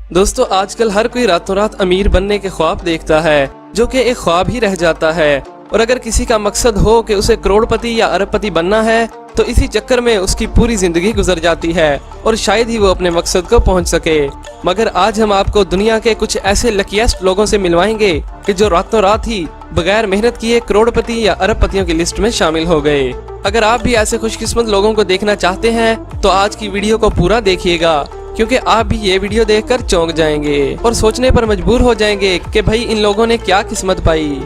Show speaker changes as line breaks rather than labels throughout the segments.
दोस्तों आजकल हर कोई रातों रात अमीर बनने के ख्वाब देखता है, जो कि एक ख्वाब ही रह जाता है। और अगर किसी का मकसद हो कि उसे करोड़पति या अरबपति बनना है तो इसी चक्कर में उसकी पूरी जिंदगी गुजर जाती है और शायद ही वो अपने मकसद को पहुंच सके। मगर आज हम आपको दुनिया के कुछ ऐसे लकीएस्ट लोगों से मिलवाएंगे कि जो रातों रात ही बगैर मेहनत किए करोड़पति या अरबपतियों की लिस्ट में शामिल हो गए। अगर आप भी ऐसे खुशकिस्मत लोगों को देखना चाहते हैं तो आज की वीडियो को पूरा देखिएगा, क्योंकि आप भी ये वीडियो देखकर चौंक जाएंगे और सोचने पर मजबूर हो जाएंगे कि भाई इन लोगों ने क्या किस्मत पाई।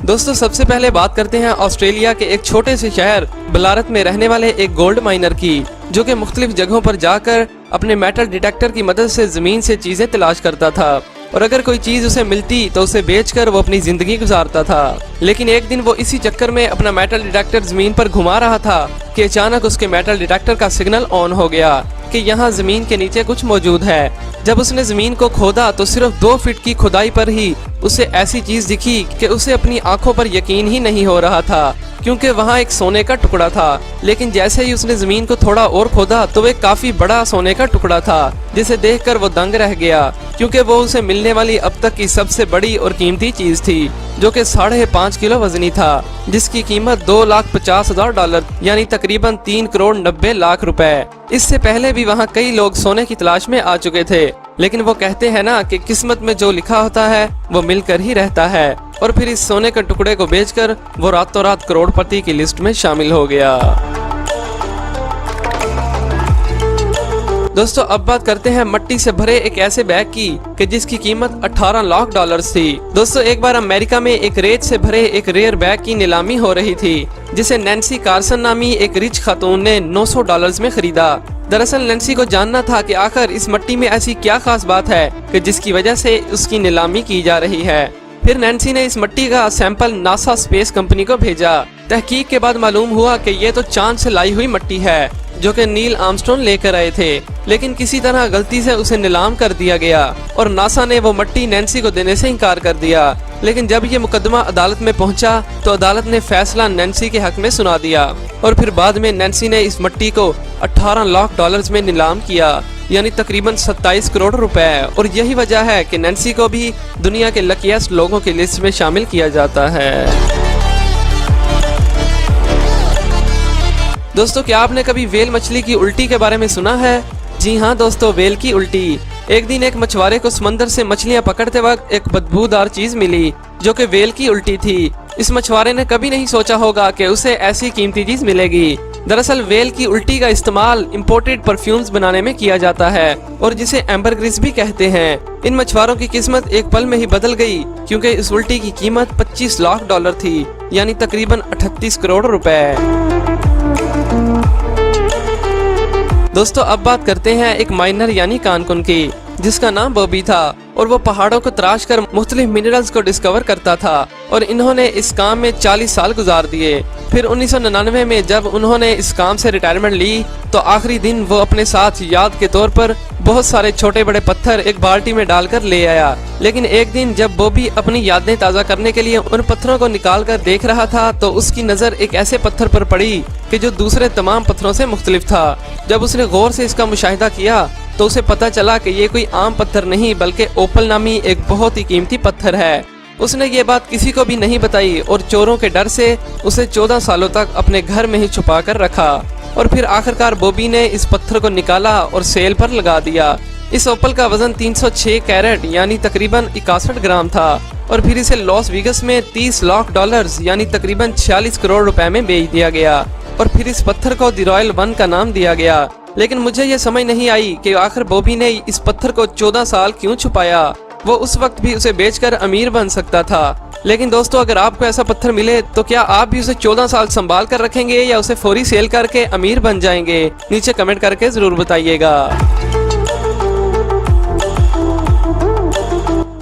दोस्तों सबसे पहले बात करते हैं ऑस्ट्रेलिया के एक छोटे से शहर बलारत में रहने वाले एक गोल्ड माइनर की, जो कि मुख्तलिफ जगहों पर जाकर अपने मेटल डिटेक्टर की मदद से जमीन से चीजें तलाश करता था और अगर कोई चीज उसे मिलती तो उसे बेचकर वो अपनी जिंदगी गुजारता था। लेकिन एक दिन वो इसी चक्कर में अपना मेटल डिटेक्टर जमीन पर घुमा रहा था कि अचानक उसके मेटल डिटेक्टर का सिग्नल ऑन हो गया कि यहाँ जमीन के नीचे कुछ मौजूद है। जब उसने जमीन को खोदा तो सिर्फ 2 फीट की खुदाई पर ही उसे ऐसी चीज दिखी कि उसे अपनी आंखों पर यकीन ही नहीं हो रहा था, क्योंकि वहाँ एक सोने का टुकड़ा था। लेकिन जैसे ही उसने जमीन को थोड़ा और खोदा तो वह काफी बड़ा सोने का टुकड़ा था, जिसे देखकर वो दंग रह गया, क्योंकि वो उसे मिलने वाली अब तक की सबसे बड़ी और कीमती चीज थी, जो कि 5.5 किलो वजनी था, जिसकी कीमत $2,50,000 यानी तकरीबन 3 करोड़ 90 लाख रुपए। इससे पहले भी वहाँ कई लोग सोने की तलाश में आ चुके थे, लेकिन वो कहते हैं ना कि किस्मत में जो लिखा होता है वो मिलकर ही रहता है। और फिर इस सोने के टुकड़े को बेचकर वो रातों रात करोड़पति की लिस्ट में शामिल हो गया। दोस्तों अब बात करते हैं मट्टी से भरे एक ऐसे बैग की कि जिसकी कीमत $18 लाख थी। दोस्तों एक बार अमेरिका में एक रेत से भरे एक रेयर बैग की नीलामी हो रही थी, जिसे नैन्सी कार्सन नामी एक रिच खातून ने $900 में खरीदा। दरअसल नैन्सी को जानना था कि आखिर इस मट्टी में ऐसी क्या खास बात है कि जिसकी वजह से उसकी नीलामी की जा रही है। फिर नैन्सी ने इस मट्टी का सैंपल नासा स्पेस कंपनी को भेजा। तहकीक के बाद मालूम हुआ कि ये तो चांद से लाई हुई मट्टी है, जो कि नील आर्मस्ट्रॉन्ग लेकर आए थे, लेकिन किसी तरह गलती से उसे नीलाम कर दिया गया और नासा ने वो मट्टी नैन्सी को देने से इनकार कर दिया। लेकिन जब ये मुकदमा अदालत में पहुंचा तो अदालत ने फैसला नैन्सी के हक में सुना दिया और फिर बाद में नैन्सी ने इस मट्टी को $18 लाख में नीलाम किया, यानी तकरीबन 27 करोड़ रुपए। और यही वजह है कि नैन्सी को भी दुनिया के लकीएस्ट लोगों की लिस्ट में शामिल किया जाता है। दोस्तों क्या आपने कभी वेल मछली की उल्टी के बारे में सुना है? जी हाँ दोस्तों, वेल की उल्टी। एक दिन एक मछुआरे को समंदर से मछलियां पकड़ते वक्त एक बदबूदार चीज मिली, जो कि वेल की उल्टी थी। इस मछुआरे ने कभी नहीं सोचा होगा कि उसे ऐसी कीमती चीज मिलेगी। दरअसल वेल की उल्टी का इस्तेमाल इम्पोर्टेड परफ्यूम्स बनाने में किया जाता है और जिसे एम्बरग्रिस भी कहते हैं। इन मछुआरों की किस्मत एक पल में ही बदल गई, क्योंकि इस उल्टी की कीमत $25 लाख थी, यानी तकरीबन 38 करोड़ रुपए। दोस्तों अब बात करते हैं एक माइनर यानी कानकुन की, जिसका नाम बॉबी था और वो पहाड़ों को तराश कर मुख्तलिफ मिनरल्स को डिस्कवर करता था और इन्होंने इस काम में 40 साल गुजार दिए। फिर 1999 में जब उन्होंने इस काम से रिटायरमेंट ली तो आखिरी दिन वो अपने साथ याद के तौर पर बहुत सारे छोटे बड़े पत्थर एक बाल्टी में डालकर ले आया। लेकिन एक दिन जब बॉबी अपनी यादें ताज़ा करने के लिए उन पत्थरों को निकाल कर देख रहा था तो उसकी नज़र एक ऐसे पत्थर पर पड़ी कि जो दूसरे तमाम पत्थरों से मुख्तलिफ था। जब उसने गौर से इसका मुशाहिदा किया तो उसे पता चला कि ये कोई आम पत्थर नहीं बल्कि ओपल नामी एक बहुत ही कीमती पत्थर है। उसने ये बात किसी को भी नहीं बताई और चोरों के डर से उसे 14 सालों तक अपने घर में ही छुपा कर रखा। और फिर आखिरकार बॉबी ने इस पत्थर को निकाला और सेल पर लगा दिया। इस ओपल का वजन 306 कैरेट यानी तकरीबन 61 ग्राम था और फिर इसे लॉस वेगस में $30 लाख यानी तकरीबन 46 करोड़ रुपए में बेच दिया गया और फिर इस पत्थर को द रॉयल 1 का नाम दिया गया। लेकिन मुझे ये समझ नहीं आई कि आखिर बॉबी ने इस पत्थर को 14 साल क्यों छुपाया। वो उस वक्त भी उसे बेचकर अमीर बन सकता था। लेकिन दोस्तों अगर आपको ऐसा पत्थर मिले तो क्या आप भी उसे 14 साल संभाल कर रखेंगे या उसे फौरी सेल करके अमीर बन जाएंगे? नीचे कमेंट करके जरूर बताइएगा।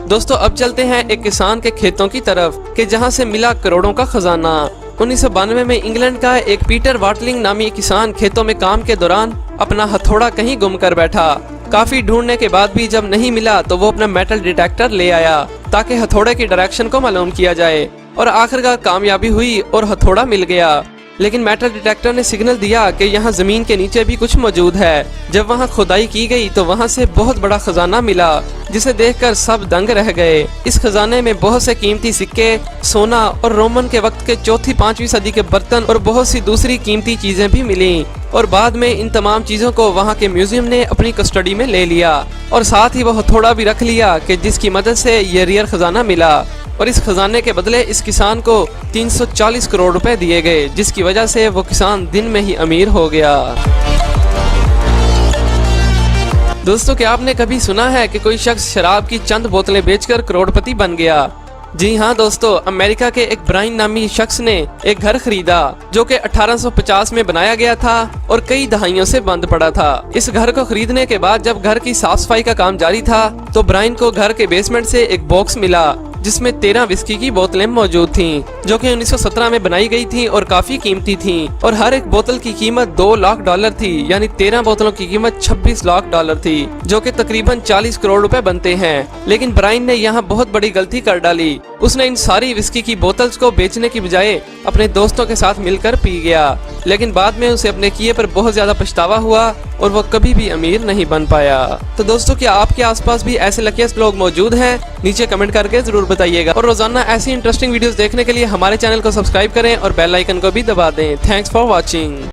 दोस्तों अब चलते हैं एक किसान के खेतों की तरफ कि जहां से मिला करोड़ों का खजाना। 1992 में इंग्लैंड का एक पीटर वाटलिंग नामी किसान खेतों में काम के दौरान अपना हथौड़ा कहीं गुम कर बैठा। काफी ढूंढने के बाद भी जब नहीं मिला तो वो अपना मेटल डिटेक्टर ले आया ताकि हथौड़े की डायरेक्शन को मालूम किया जाए और आखिरकार कामयाबी हुई और हथौड़ा मिल गया। लेकिन मेटल डिटेक्टर ने सिग्नल दिया कि यहाँ जमीन के नीचे भी कुछ मौजूद है। जब वहाँ खुदाई की गई तो वहाँ से बहुत बड़ा खजाना मिला, जिसे देखकर सब दंग रह गए। इस खजाने में बहुत से कीमती सिक्के, सोना और रोमन के वक्त के 4वीं-5वीं सदी के बर्तन और बहुत सी दूसरी कीमती चीजें भी मिली। और बाद में इन तमाम चीजों को वहाँ के म्यूजियम ने अपनी कस्टडी में ले लिया और साथ ही वह थोड़ा भी रख लिया कि जिसकी मदद से ये रियल खजाना मिला। और इस खजाने के बदले इस किसान को 340 करोड़ रुपए दिए गए, जिसकी वजह से वो किसान दिन में ही अमीर हो गया। दोस्तों, क्या आपने कभी सुना है कि कोई शख्स शराब की चंद बोतलें बेचकर करोड़पति बन गया? जी हाँ दोस्तों, अमेरिका के एक ब्राइन नामी शख्स ने एक घर खरीदा जो कि 1850 में बनाया गया था और कई दहाइयों से बंद पड़ा था। इस घर को खरीदने के बाद जब घर की साफ सफाई का काम जारी था तो ब्राइन को घर के बेसमेंट से एक बॉक्स मिला जिसमें 13 विस्की की बोतलें मौजूद थीं, जो कि 1917 में बनाई गई थी और काफी कीमती थीं। और हर एक बोतल की कीमत $2 लाख थी, यानी 13 बोतलों की कीमत $26 लाख थी, जो कि तकरीबन 40 करोड़ रुपए बनते हैं। लेकिन ब्राइन ने यहाँ बहुत बड़ी गलती कर डाली। उसने इन सारी विस्की की बोतल्स को बेचने की बजाय अपने दोस्तों के साथ मिलकर पी गया। लेकिन बाद में उसे अपने किए पर बहुत ज्यादा पछतावा हुआ और वो कभी भी अमीर नहीं बन पाया। तो दोस्तों, क्या आपके आसपास भी ऐसे लकीस्ट लोग मौजूद हैं? नीचे कमेंट करके जरूर बताइएगा। और रोजाना ऐसी इंटरेस्टिंग वीडियोस देखने के लिए हमारे चैनल को सब्सक्राइब करें और बेल आइकन को भी दबा दें। Thanks for watching.